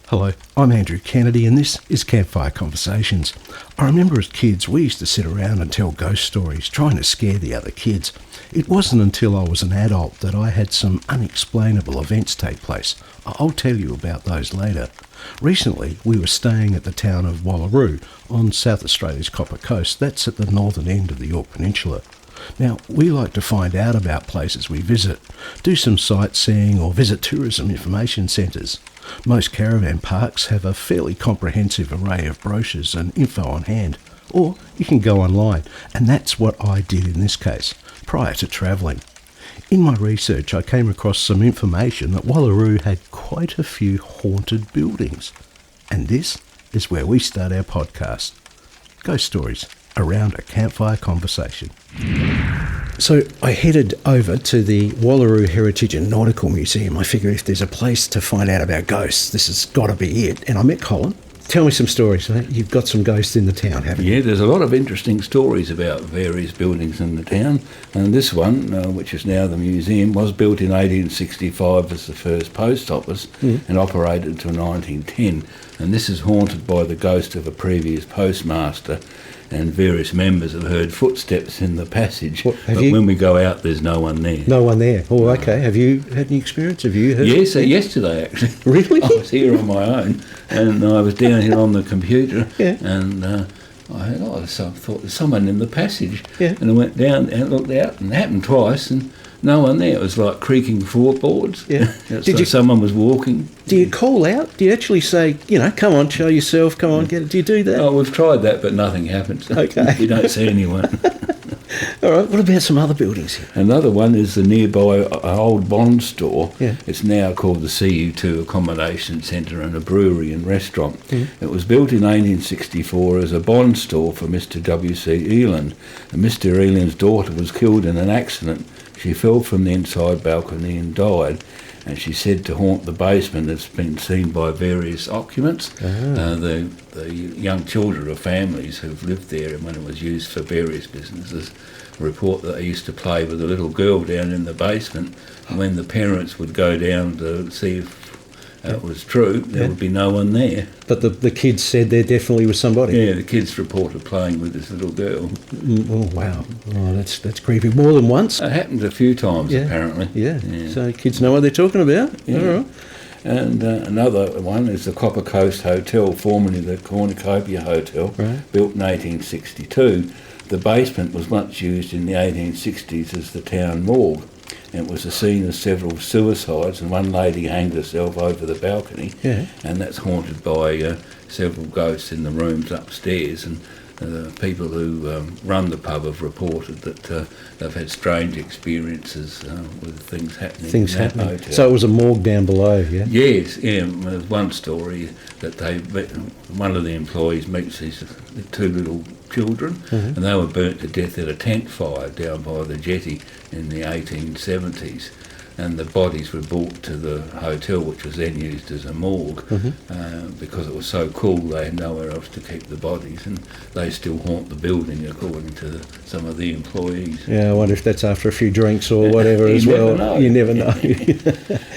Hello, I'm Andrew Kennedy and this is Campfire Conversations. I remember as kids we used to sit around and tell ghost stories, trying to scare the other kids. It wasn't until I was an adult that I had some unexplainable events take place. I'll tell you about those later. Recently we were staying at the town of Wallaroo on South Australia's Copper Coast. That's at the northern end of the Yorke Peninsula. Now, we like to find out about places we visit, do some sightseeing or visit tourism information centres. Most caravan parks have a fairly comprehensive array of brochures and info on hand, or you can go online, and that's what I did in this case, prior to travelling. In my research I came across some information that Wallaroo had quite a few haunted buildings, and this is where we start our podcast. Ghost stories around a campfire conversation. So I headed over to the Wallaroo Heritage and Nautical Museum. I figure if there's a place to find out about ghosts, this has got to be it. And I met Colin. Tell me some stories. You've got some ghosts in the town, haven't you? Yeah, there's a lot of interesting stories about various buildings in the town. And this one, which is now the museum, was built in 1865 as the first post office and operated until 1910. And this is haunted by the ghost of a previous postmaster. And various members have heard footsteps in the passage. When we go out, there's no one there. No one there. Oh, okay. Have you had any experience? Have you heard? Yes, yesterday actually. Really? I was here on my own, and I was down here on the computer, and I thought there's someone in the passage. Yeah. And I went down and looked out, and it happened twice, and no one there. It was like creaking floorboards. Yeah. Someone was walking. Do you call out? Do you actually say, come on, show yourself, come on, get it? Do you do that? Oh, we've tried that, but nothing happens. Okay. You don't see anyone. All right, what about some other buildings here? Another one is the nearby old Bond store. Yeah. It's now called the CU2 Accommodation Centre and a brewery and restaurant. It was built in 1864 as a bond store for Mr. W.C. Eland. And Mr. Eland's daughter was killed in an accident. She fell from the inside balcony and died, and she's said to haunt the basement. It's been seen by various occupants. The young children of families who've lived there, and when it was used for various businesses, report that they used to play with a little girl down in the basement, and when the parents would go down to see if it was true, there would be no one there. But the kids said there definitely was somebody. Yeah, the kids reported playing with this little girl. Oh, wow. Oh, that's creepy. More than once? It happened a few times, apparently. Yeah. So kids know what they're talking about. Yeah. All right. And another one is the Copper Coast Hotel, formerly the Cornucopia Hotel, built in 1862. The basement was once used in the 1860s as the town morgue. And it was a scene of several suicides, and one lady hanged herself over the balcony, and that's haunted by several ghosts in the rooms upstairs. And people who run the pub have reported that they've had strange experiences with things happening in that hotel. So it was a morgue down below, yeah? Yes, yeah. There's one story that one of the employees meets these two little children, and they were burnt to death at a tent fire down by the jetty in the 1870s. And the bodies were brought to the hotel, which was then used as a morgue, because it was so cool they had nowhere else to keep the bodies, and they still haunt the building according to some of the employees. Yeah, I wonder if that's after a few drinks or whatever as well. You never know.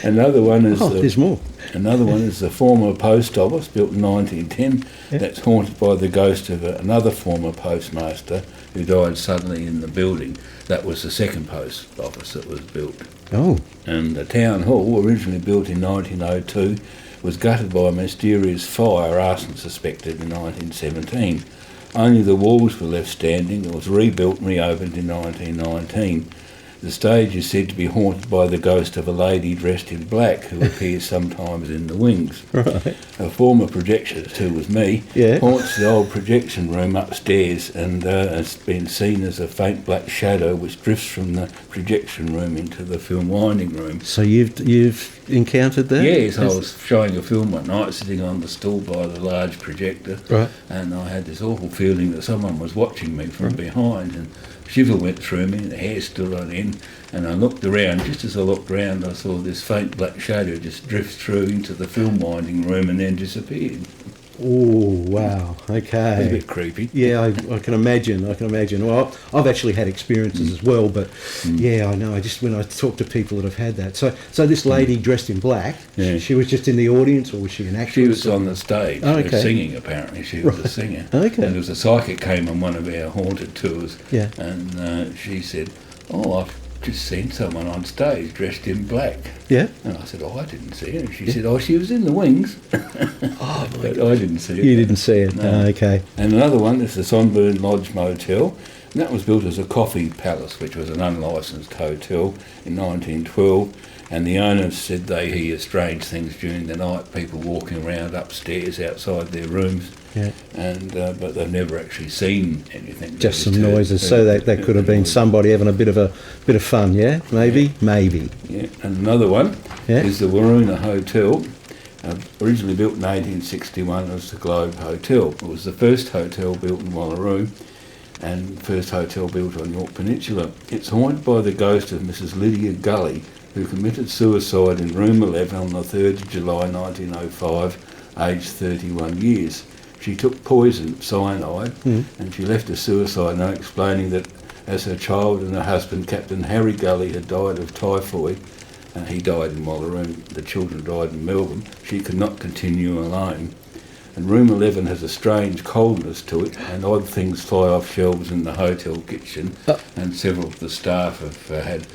Another one is there's more. Another one is the former post office, built in 1910. That's haunted by the ghost of another former postmaster who died suddenly in the building. That was the second post office that was built. Oh. And the town hall, originally built in 1902, was gutted by a mysterious fire, arson suspected, in 1917. Only the walls were left standing. It was rebuilt and reopened in 1919. The stage is said to be haunted by the ghost of a lady dressed in black who appears sometimes in the wings. Right. A former projectionist, who was me, haunts the old projection room upstairs, and has been seen as a faint black shadow which drifts from the projection room into the film winding room. So you've encountered that? Yes, I was showing a film one night, sitting on the stool by the large projector, and I had this awful feeling that someone was watching me from behind, and shiver went through me, and the hair stood on end, and I looked around. Just as I looked around, I saw this faint black shadow just drift through into the film winding room and then disappeared. Oh, wow. It's a Okay. bit creepy. Yeah, I can imagine. I can imagine. Well, I've actually had experiences as well, but yeah, I know. I just when I talk to people that have had that. So this lady dressed in black, Yeah. she was just in the audience, or was she an actress? She was on the stage Oh, okay. singing, apparently. She was a singer. Okay. And there was a psychic came on one of our haunted tours, Yeah. and she said, "Oh, I've just seen someone on stage dressed in black." Yeah. And I said, "Oh, I didn't see her." And she said, "Oh, she was in the wings." Oh, my But God. I didn't see her. You didn't see it. No. Oh, okay. And another one is the Sunburn Lodge Motel. And that was built as a coffee palace, which was an unlicensed hotel in 1912. And the owners said they hear strange things during the night, people walking around upstairs outside their rooms. Yeah. And but they've never actually seen anything. Just They some heard- noises. So that could have been noises. somebody having a bit of fun. Yeah. Maybe. Maybe. Yeah, and another one Yeah. is the Waroona Hotel, originally built in 1861 as the Globe Hotel. It was the first hotel built in Wallaroo and first hotel built on York Peninsula. It's haunted by the ghost of Mrs Lydia Gully, who committed suicide in room 11 on the 3rd of July 1905, aged 31 years. She took poison, cyanide, and she left a suicide note explaining that as her child and her husband, Captain Harry Gully, had died of typhoid, he died in Wallaroo, the children died in Melbourne, she could not continue alone. And room 11 has a strange coldness to it, and odd things fly off shelves in the hotel kitchen, and several of the staff have had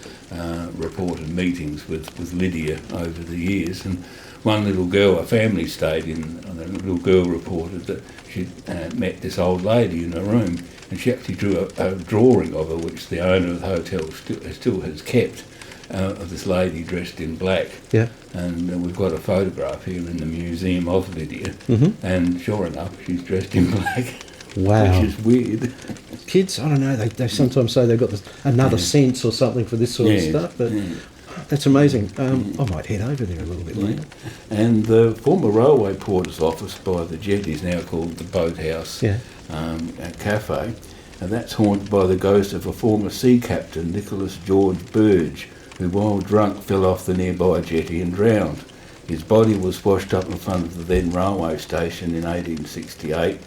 reported meetings with Lydia over the years. And one little girl, a family stayed in, and the little girl reported that she'd met this old lady in her room, and she actually drew a drawing of her, which the owner of the hotel still has kept, of this lady dressed in black. Yeah. And we've got a photograph here in the museum of Lydia, Mm-hmm. and sure enough, she's dressed in black. Wow. Which is weird. Kids, I don't know. They sometimes say they've got another sense or something for this sort of Yeah, stuff. But yeah. that's amazing. I might head over there a little bit later. And the former railway porter's office by the jetty is now called the Boathouse Yeah. Cafe, and that's haunted by the ghost of a former sea captain, Nicholas George Burge, who while drunk fell off the nearby jetty and drowned. His body was washed up in front of the then railway station in 1868.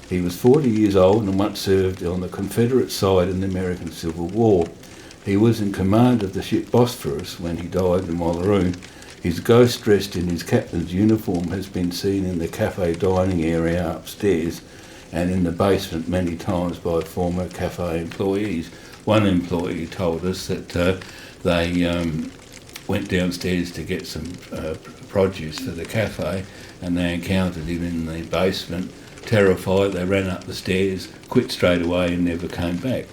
He was 40 years old and once served on the Confederate side in the American Civil War. He was in command of the ship Bosphorus when he died in Wallaroo. His ghost, dressed in his captain's uniform, has been seen in the cafe dining area upstairs and in the basement many times by former cafe employees. One employee told us that they went downstairs to get some produce for the cafe, and they encountered him in the basement. Terrified, they ran up the stairs, quit straight away and never came back.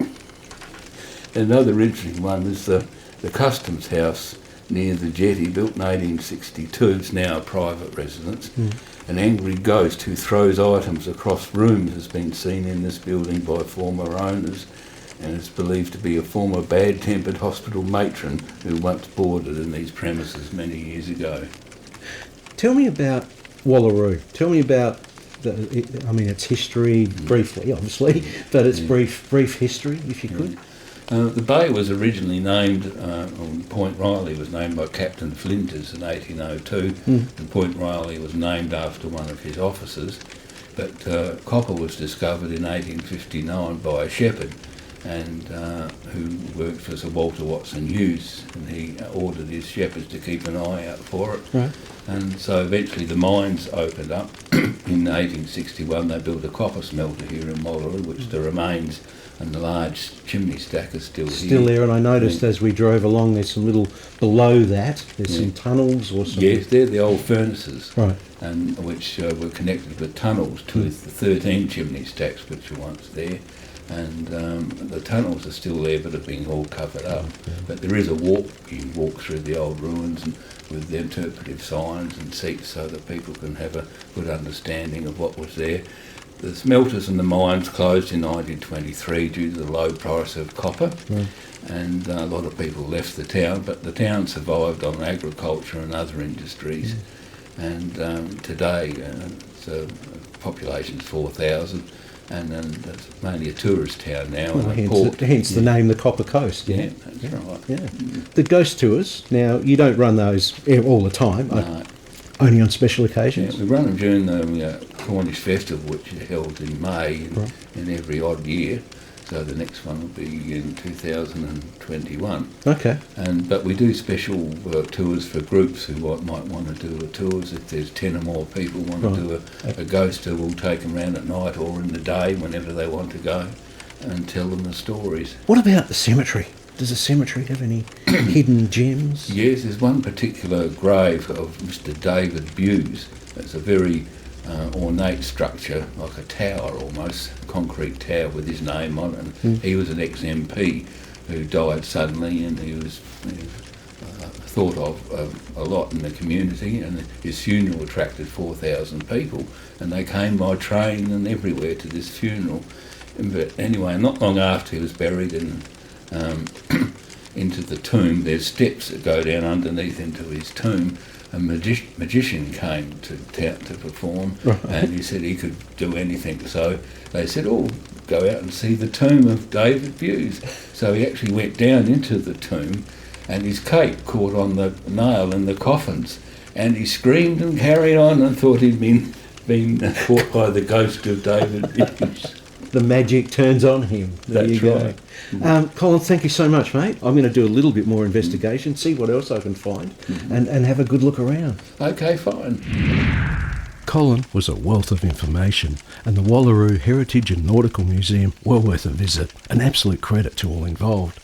Another interesting one is the Customs House near the jetty, built in 1862. It's now a private residence. An angry ghost who throws items across rooms has been seen in this building by former owners, and is believed to be a former bad-tempered hospital matron who once boarded in these premises many years ago. Tell me about Wallaroo. Tell me about its history briefly, obviously, but its brief history, if you could. The bay was originally named, Point Riley was named by Captain Flinters in 1802, and Point Riley was named after one of his officers. But copper was discovered in 1859 by a shepherd, and who worked for Sir Walter Watson Hughes, and he ordered his shepherds to keep an eye out for it. Right. And so eventually the mines opened up. In 1861 they built a copper smelter here in Wallaroo, which the remains and the large chimney stack is still here. Still there, and I noticed as we drove along, there's some little, below that, there's some tunnels or something. Yes, they're the old furnaces, Right. and which were connected with tunnels to the 13 chimney stacks which were once there. And the tunnels are still there, but have been all covered up. But there is a walk, you can walk through the old ruins and with the interpretive signs and seats so that people can have a good understanding of what was there. The smelters and the mines closed in 1923 due to the low price of copper, and a lot of people left the town, but the town survived on agriculture and other industries. And today, the population's 4,000, and it's mainly a tourist town now, Well, and a port. hence the name, the Copper Coast. Yeah, that's right. Yeah. The ghost tours, now, you don't run those all the time. No. Only on special occasions? Yeah, we run them during the Cornish Festival, which is held in May in every odd year. So the next one will be in 2021. Okay. But we do special tours for groups who might want to do tours. If there's 10 or more people want to do a ghost tour, we'll take them around at night or in the day, whenever they want to go, and tell them the stories. What about the cemetery? Does the cemetery have any hidden gems? Yes, there's one particular grave of Mr. David Bewes. It's a very ornate structure, like a tower almost, a concrete tower with his name on it. And he was an ex-MP who died suddenly, and he was thought of a lot in the community, and his funeral attracted 4,000 people, and they came by train and everywhere to this funeral. But anyway, not long after he was buried into the tomb, there's steps that go down underneath into his tomb. A magician came to perform, and he said he could do anything. So they said, "Oh, go out and see the tomb of David Bewes." So he actually went down into the tomb, and his cape caught on the nail in the coffins, and he screamed and carried on and thought he'd been caught by the ghost of David Bewes. The magic turns on him. There That's you go. right. Colin, thank you so much, mate. I'm going to do a little bit more investigation, see what else I can find, and have a good look around. Okay, fine. Colin was a wealth of information, and the Wallaroo Heritage and Nautical Museum well worth a visit, an absolute credit to all involved.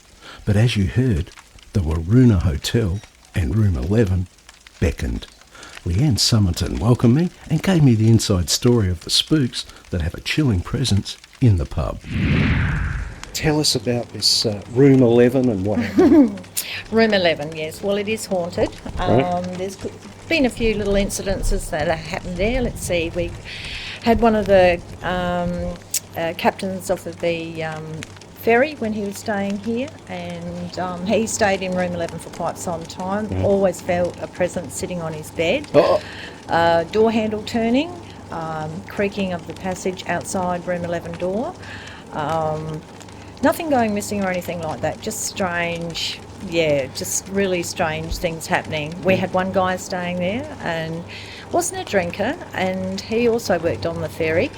But as you heard, the Waroona Hotel and Room 11 beckoned. Leanne Summerton welcomed me and gave me the inside story of the spooks that have a chilling presence in the pub. Tell us about this Room 11 and what happened. Room 11, yes. Well, it is haunted. There's been a few little incidences that have happened there. Let's see, we had one of the captains of the ferry when he was staying here, and he stayed in Room 11 for quite some time. Always felt a presence sitting on his bed. Door handle turning, creaking of the passage outside Room 11 door. Nothing going missing or anything like that, just strange, just really strange things happening. We had one guy staying there and wasn't a drinker, and he also worked on the ferry.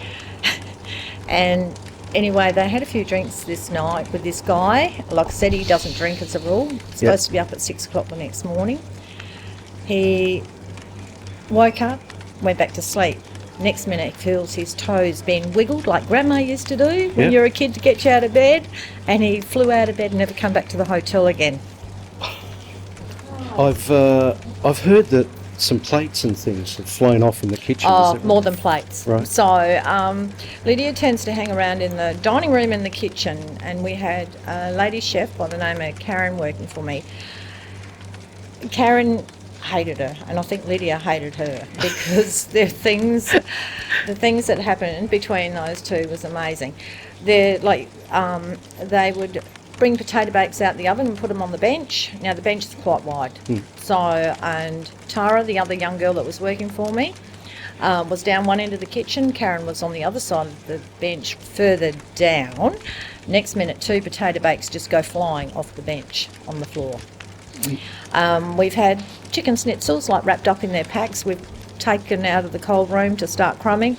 And anyway, they had a few drinks this night with this guy. Like I said, he doesn't drink as a rule. He's supposed to be up at 6 o'clock the next morning. He woke up, went back to sleep. Next minute, he feels his toes being wiggled like Grandma used to do when you're a kid to get you out of bed, and he flew out of bed and never come back to the hotel again. I've heard that some plates and things have flown off in the kitchen. More than plates. Right. So Lydia tends to hang around in the dining room and the kitchen, and we had a lady chef by the name of Karen working for me. Karen hated her, and I think Lydia hated her, because the things that happened between those two was amazing. They're like they would bring potato bakes out the oven and put them on the bench. Now the bench is quite wide. So, and Tara, the other young girl that was working for me, was down one end of the kitchen. Karen was on the other side of the bench further down. Next minute, 2 potato bakes just go flying off the bench on the floor. We've had chicken schnitzels like wrapped up in their packs. We've taken out of the cold room to start crumbing.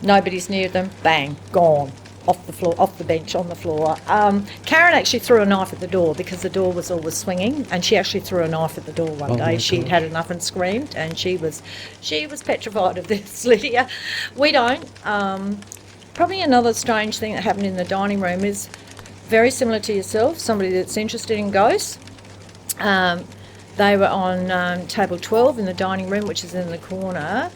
Nobody's near them. Bang, gone. Off the floor, off the bench, on the floor. Karen actually threw a knife at the door because the door was always swinging, and she actually threw a knife at the door one day. She'd had enough and screamed, and she was petrified of this, Lydia. We don't. Probably another strange thing that happened in the dining room is very similar to yourself, somebody that's interested in ghosts. They were on table 12 in the dining room, which is in the corner.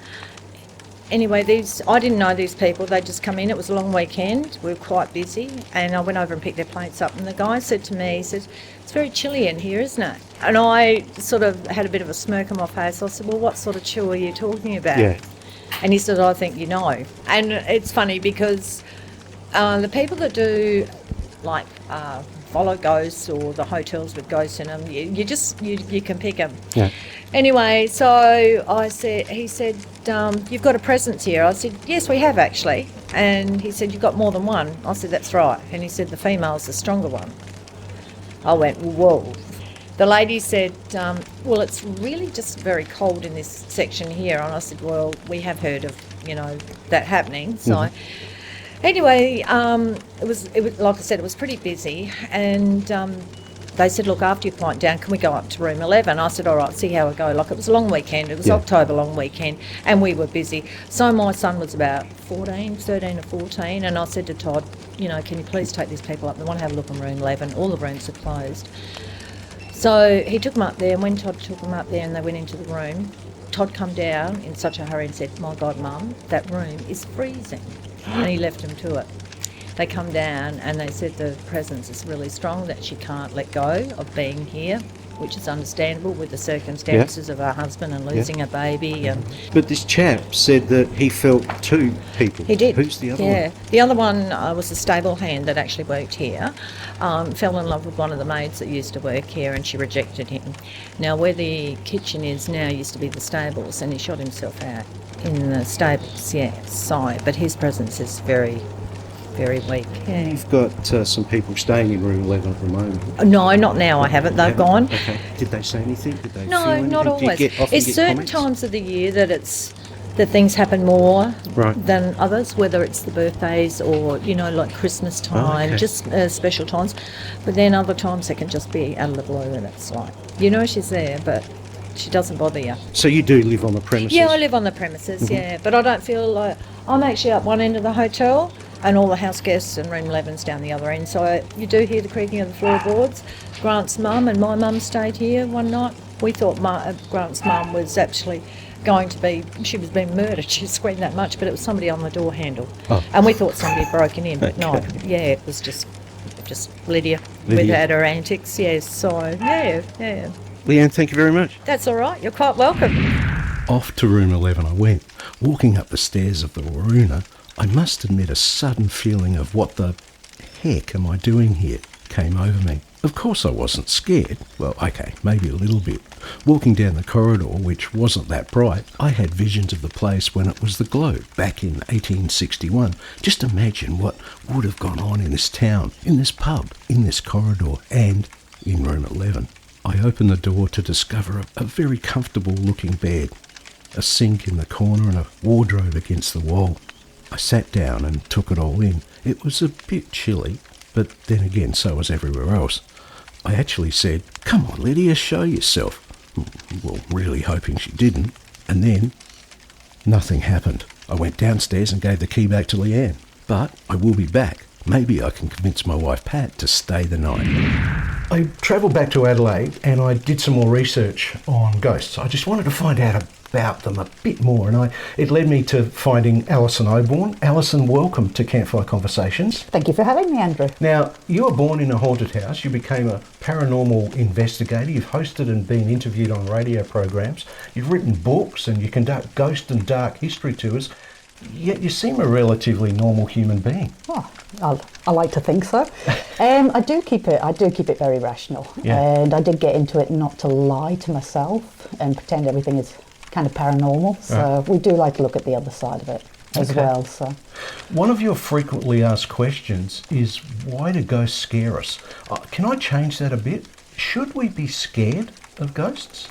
Anyway, I didn't know these people. They just come in. It was a long weekend. We were quite busy, and I went over and picked their plates up. And the guy said to me, he said, "It's very chilly in here, isn't it?" And I sort of had a bit of a smirk on my face. I said, "Well, what sort of chill are you talking about?" Yeah. And he said, "I think you know." And it's funny because the people that do like follow ghosts, or the hotels with ghosts in them, you can pick them. Yeah. Anyway, so he said, "You've got a presence here." I said, "Yes, we have actually." And he said, "You've got more than one." I said, "That's right." And he said, "The female's the stronger one." I went, "Whoa." the lady said, well, it's really just very cold in this section here. And I said, well, we have heard of, that happening. So anyway, it was like I said, it was pretty busy. And they said, look, after you quiet down, can we go up to room 11? I said, all right, see how it go. Like, it was a long weekend. It was October long weekend, and we were busy. So my son was about 13 or 14, and I said to Todd, can you please take these people up? They want to have a look in room 11. All the rooms are closed. So he took them up there, and when Todd took them up there and they went into the room, Todd come down in such a hurry and said, my God, Mum, that room is freezing. And he left them to it. They come down and they said the presence is really strong, that she can't let go of being here, which is understandable with the circumstances of her husband and losing a baby. But this chap said that he felt 2 people. He did. Who's the other one? Yeah, the other one was a stable hand that actually worked here. Fell in love with one of the maids that used to work here, and she rejected him. Now, where the kitchen is now used to be the stables, and he shot himself out in the stables, but his presence is very, very weak. Yeah. You've got some people staying in room 11 at the moment. No, not now. I haven't. They've gone. Okay. Did they say anything? Did they No, feel anything? not always. It's certain comments? times of the year that things happen more than others, whether it's the birthdays or, like Christmas time, just special times. But then other times it can just be out of the blue, and it's like, she's there, but she doesn't bother you. So you do live on the premises? Yeah, I live on the premises, but I don't feel like... I'm actually up one end of the hotel, and all the house guests and room 11's down the other end. So you do hear the creaking of the floorboards. Grant's mum and my mum stayed here one night. We thought Grant's mum was actually going to be... She was being murdered. She screamed that much, but it was somebody on the door handle. Oh. And we thought somebody had broken in, but no. Yeah, it was just Lydia without her antics. Yes, so, yeah. Leanne, thank you very much. That's all right. You're quite welcome. Off to room 11 I went. Walking up the stairs of the Waruna, I must admit a sudden feeling of what the heck am I doing here came over me. Of course I wasn't scared. Well, okay, maybe a little bit. Walking down the corridor, which wasn't that bright, I had visions of the place when it was the Globe, back in 1861. Just imagine what would have gone on in this town, in this pub, in this corridor, and in room 11. I opened the door to discover a very comfortable looking bed, a sink in the corner and a wardrobe against the wall. I sat down and took it all in. It was a bit chilly, but then again so was everywhere else. I actually said, "Come on, Lydia, show yourself." Well, really hoping she didn't. And then nothing happened. I went downstairs and gave the key back to Leanne. But I will be back. Maybe I can convince my wife Pat to stay the night. I travelled back to Adelaide and I did some more research on ghosts. I just wanted to find out about them a bit more, and it led me to finding Alison Oborn. Alison, welcome to Campfire Conversations. Thank you for having me, Andrew. Now, you were born in a haunted house. You became a paranormal investigator. You've hosted and been interviewed on radio programs. You've written books and you conduct ghost and dark history tours. Yet you seem a relatively normal human being. Oh, I like to think so. I do keep it very rational. Yeah. And I did get into it not to lie to myself and pretend everything is kind of paranormal. So we do like to look at the other side of it as well. So one of your frequently asked questions is, why do ghosts scare us? Can I change that a bit? Should we be scared of ghosts?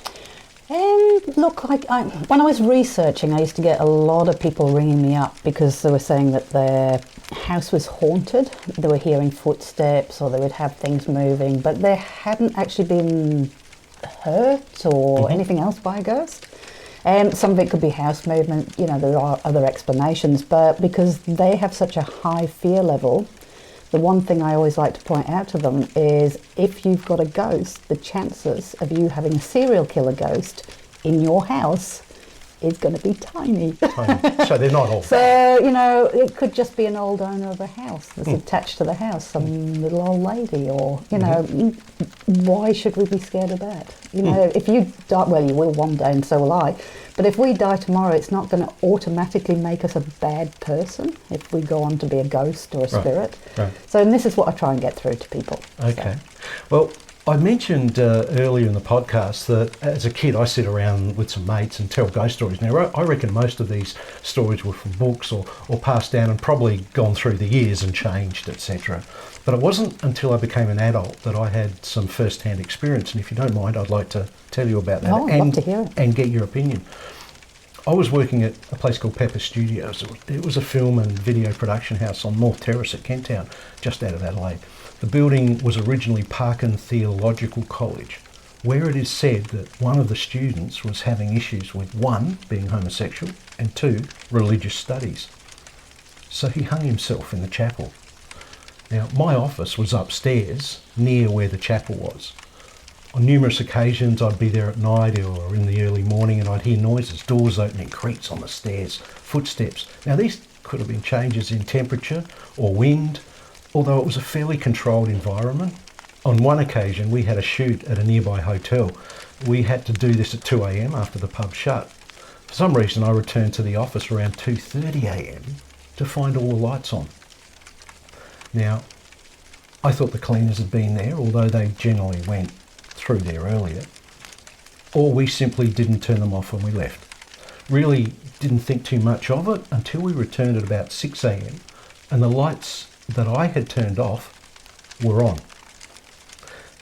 Look, when I was researching, I used to get a lot of people ringing me up because they were saying that their house was haunted. They were hearing footsteps or they would have things moving, but they hadn't actually been hurt or anything else by a ghost. Some of it could be house movement, there are other explanations, but because they have such a high fear level, the one thing I always like to point out to them is if you've got a ghost, the chances of you having a serial killer ghost in your house is going to be tiny. So they're not all So, it could just be an old owner of a house that's attached to the house, some little old lady or, why should we be scared of that? If you die, well, you will one day and so will I, but if we die tomorrow, it's not going to automatically make us a bad person if we go on to be a ghost or a spirit. Right. So, and this is what I try and get through to people. Okay. Well, I mentioned earlier in the podcast that as a kid I sit around with some mates and tell ghost stories. Now I reckon most of these stories were from books or passed down and probably gone through the years and changed, etc. But it wasn't until I became an adult that I had some first-hand experience, and if you don't mind I'd like to tell you about that I'd love to hear it. and get your opinion. I was working at a place called Pepper Studios. It was a film and video production house on North Terrace at Kent Town, just out of Adelaide. The building was originally Parkin Theological College, where it is said that one of the students was having issues with, one, being homosexual, and two, religious studies. So he hung himself in the chapel. Now, my office was upstairs, near where the chapel was. On numerous occasions, I'd be there at night or in the early morning and I'd hear noises, doors opening, creaks on the stairs, footsteps. Now, these could have been changes in temperature or wind, although it was a fairly controlled environment. On one occasion, we had a shoot at a nearby hotel. We had to do this at 2 a.m. after the pub shut. For some reason, I returned to the office around 2:30 a.m. to find all the lights on. Now, I thought the cleaners had been there, although they generally went through there earlier, or we simply didn't turn them off when we left. Really didn't think too much of it until we returned at about 6 a.m. and the lights that I had turned off were on.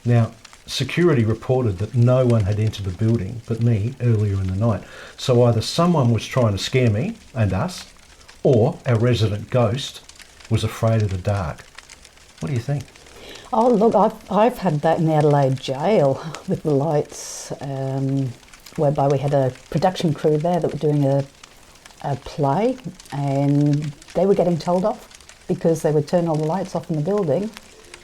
Now, security reported that no one had entered the building but me earlier in the night. So either someone was trying to scare me and us, or our resident ghost was afraid of the dark. What do you think? Oh, look, I've had that in the Adelaide jail with the lights, whereby we had a production crew there that were doing a play, and they were getting told off because they would turn all the lights off in the building,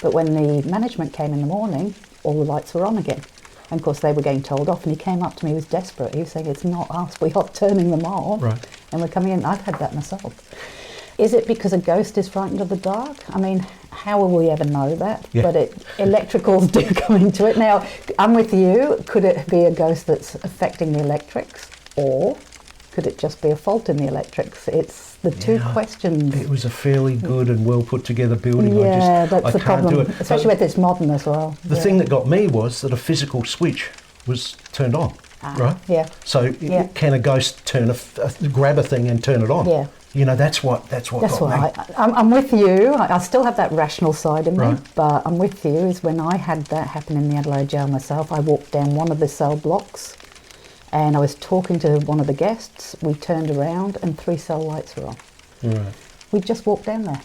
but when the management came in the morning, all the lights were on again. And of course they were getting told off, and he came up to me, he was desperate. He was saying, it's not us, we are turning them on. Right. And we're coming in. I've had that myself. Is it because a ghost is frightened of the dark? I mean, how will we ever know that? Yeah. But electricals do come into it. Now, I'm with you. Could it be a ghost that's affecting the electrics? Or could it just be a fault in the electrics? It's the two questions. It was a fairly good and well put together building. Yeah, that's I the can't problem. do it. Especially with it's modern as well. The thing that got me was that a physical switch was turned on, right? Yeah. So can a ghost grab a thing and turn it on? Yeah. You know, that's what got me. I'm with you. I still have that rational side in me, Right. but I'm with you. Is when I had that happen in the Adelaide jail myself, I walked down one of the cell blocks and I was talking to one of the guests. We turned around and 3 cell lights were on. Right. We just walked down there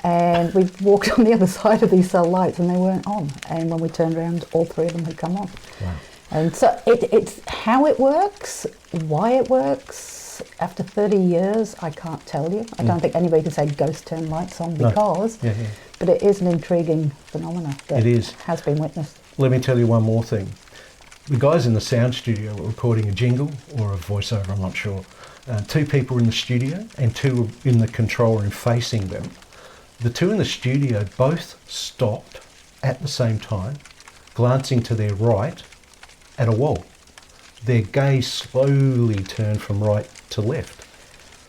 and we walked on the other side of these cell lights and they weren't on. And when we turned around, all 3 of them had come on. Wow. And so it's how it works, why it works. After 30 years, I can't tell you. I don't think anybody can say ghost turn lights on because, but it is an intriguing phenomena that has been witnessed. Let me tell you one more thing. The guys in the sound studio were recording a jingle or a voiceover, I'm not sure. 2 people in the studio and 2 in the control room facing them. The 2 in the studio both stopped at the same time, glancing to their right at a wall. Their gaze slowly turned from right to left.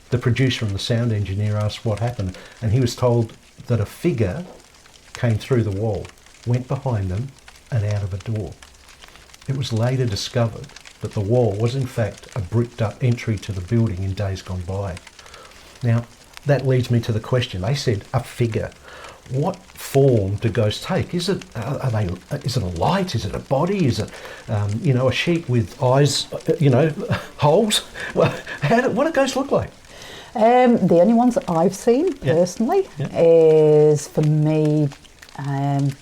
The producer and the sound engineer asked what happened, and he was told that a figure came through the wall, went behind them and out of a door. It was later discovered that the wall was in fact a bricked up entry to the building in days gone by. Now, that leads me to the question. They said a figure. What form do ghosts take? Is it is it a light? Is it a body? Is it a sheep with eyes? Holes? Well, what do ghosts look like? The only ones that I've seen personally is for me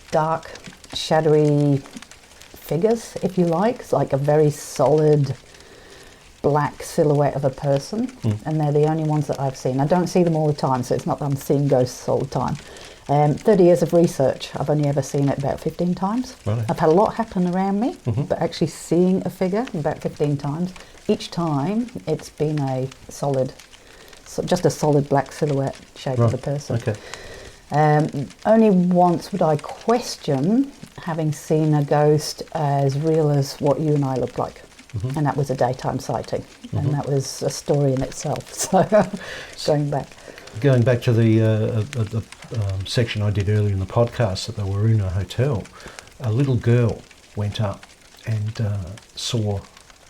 dark, shadowy figures, if you like. It's like a very solid black silhouette of a person, and they're the only ones that I've seen. I don't see them all the time, so it's not that I'm seeing ghosts all the time. 30 years of research, I've only ever seen it about 15 times. Right. I've had a lot happen around me, but actually seeing a figure about 15 times. Each time it's been just a solid black silhouette shape of a person. Okay. Only once would I question having seen a ghost as real as what you and I look like. And that was a daytime sighting, and that was a story in itself. So going back to the section I did earlier in the podcast at the Waruna Hotel, a little girl went up and saw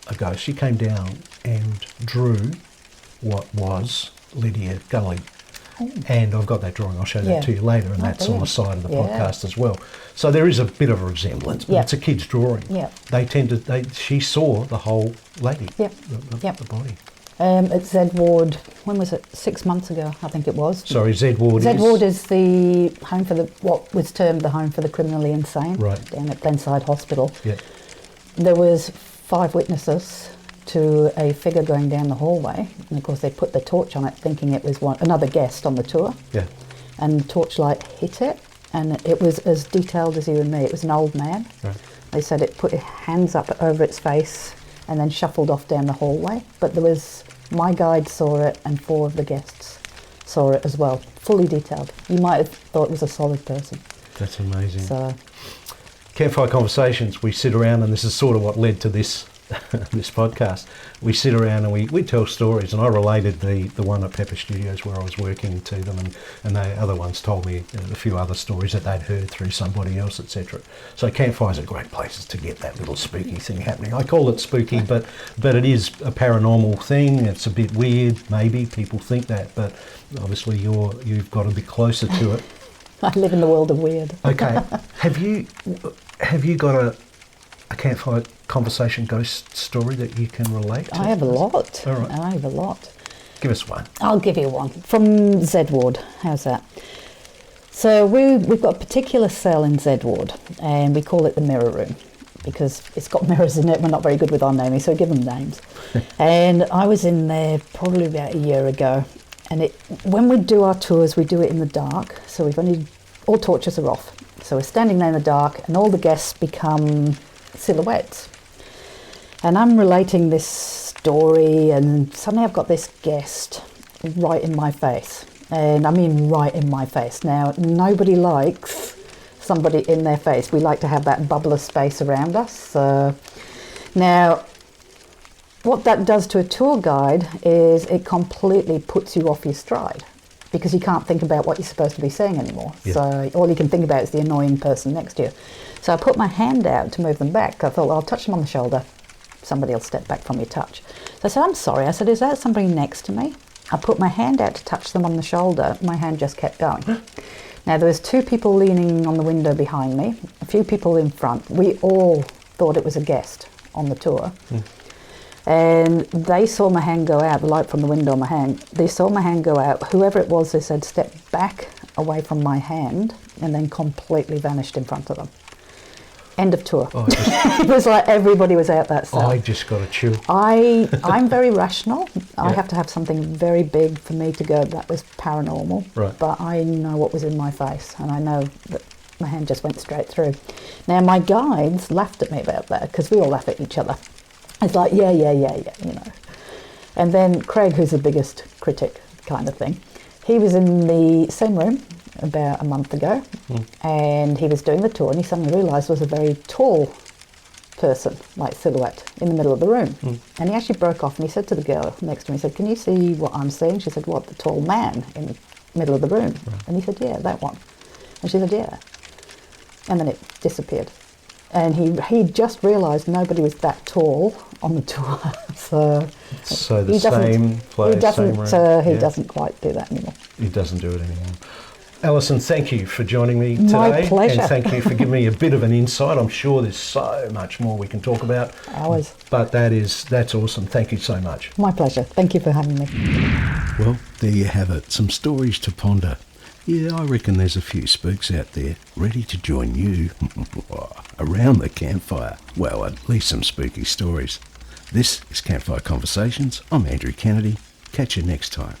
a ghost. She came down and drew what was Lydia Gully. And I've got that drawing, I'll show that to you later, and that's on the side of the podcast as well. So there is a bit of a resemblance, but it's a kid's drawing. She saw the whole lady, the body. At Z Ward, when was it? 6 months ago, I think it was. Sorry, Z Ward is the home for what was termed the home for the criminally insane, down at Glenside Hospital. There was 5 witnesses to a figure going down the hallway, and of course they put the torch on it thinking it was another guest on the tour, and the torchlight hit it, and it was as detailed as you and me. It was an old man. They said it put its hands up over its face and then shuffled off down the hallway, but there was, my guide saw it and 4 of the guests saw it as well, fully detailed. You might have thought it was a solid person. That's amazing. So, Campfire Conversations, we sit around, and this is sort of what led to this this podcast. We sit around and we tell stories, and I related the one at Pepper Studios where I was working to them, and the other ones told me a few other stories that they'd heard through somebody else, etc. So Campfire's a great place to get that little spooky thing happening. I call it spooky, but it is a paranormal thing. It's a bit weird, maybe people think that, but obviously you've got a bit closer to it. I live in the world of weird. Okay, have you got a Campfire Conversation ghost story that you can relate to? I have a lot. All right. I have a lot. Give us one. I'll give you one. From Z Ward. How's that? So we've got a particular cell in Z Ward, and we call it the mirror room because it's got mirrors in it. We're not very good with our naming, so we give them names. And I was in there probably about a year ago, and when we do our tours, we do it in the dark, so all torches are off. So we're standing there in the dark, and all the guests become silhouettes. And I'm relating this story, and suddenly I've got this guest right in my face. And I mean right in my face. Now, nobody likes somebody in their face. We like to have that bubble of space around us. Now, what that does to a tour guide is it completely puts you off your stride, because you can't think about what you're supposed to be saying anymore. So all you can think about is the annoying person next to you. So I put my hand out to move them back. I thought, well, I'll touch them on the shoulder. Somebody will step back from your touch. So I said, I'm sorry. I said, is that somebody next to me? I put my hand out to touch them on the shoulder. My hand just kept going. Now, there was 2 people leaning on the window behind me, a few people in front. We all thought it was a guest on the tour. And they saw my hand go out, the light from the window on my hand. They saw my hand go out. Whoever it was, they said, step back away from my hand, and then completely vanished in front of them. End of tour. It was like everybody was out that cell. I just got a chill. I'm very rational. I have to have something very big for me to go, that was paranormal. Right. But I know what was in my face, and I know that my hand just went straight through. Now, my guides laughed at me about that, because we all laugh at each other. It's like, yeah, you know. And then Craig, who's the biggest critic kind of thing, he was in the same room about a month ago, and he was doing the tour, and he suddenly realised there was a very tall person, like silhouette, in the middle of the room. And he actually broke off, and he said to the girl next to me, he said, can you see what I'm seeing? She said, what, the tall man in the middle of the room? And he said, yeah, that one. And she said, yeah. And then it disappeared. And he just realised nobody was that tall on the tour. so the same place, same room. He doesn't quite do that anymore. He doesn't do it anymore. Alison, thank you for joining me today. My pleasure. And thank you for giving me a bit of an insight. I'm sure there's so much more we can talk about. Hours. But that's awesome. Thank you so much. My pleasure. Thank you for having me. Well, there you have it. Some stories to ponder. Yeah, I reckon there's a few spooks out there ready to join you around the campfire. Well, at least some spooky stories. This is Campfire Conversations. I'm Andrew Kennedy. Catch you next time.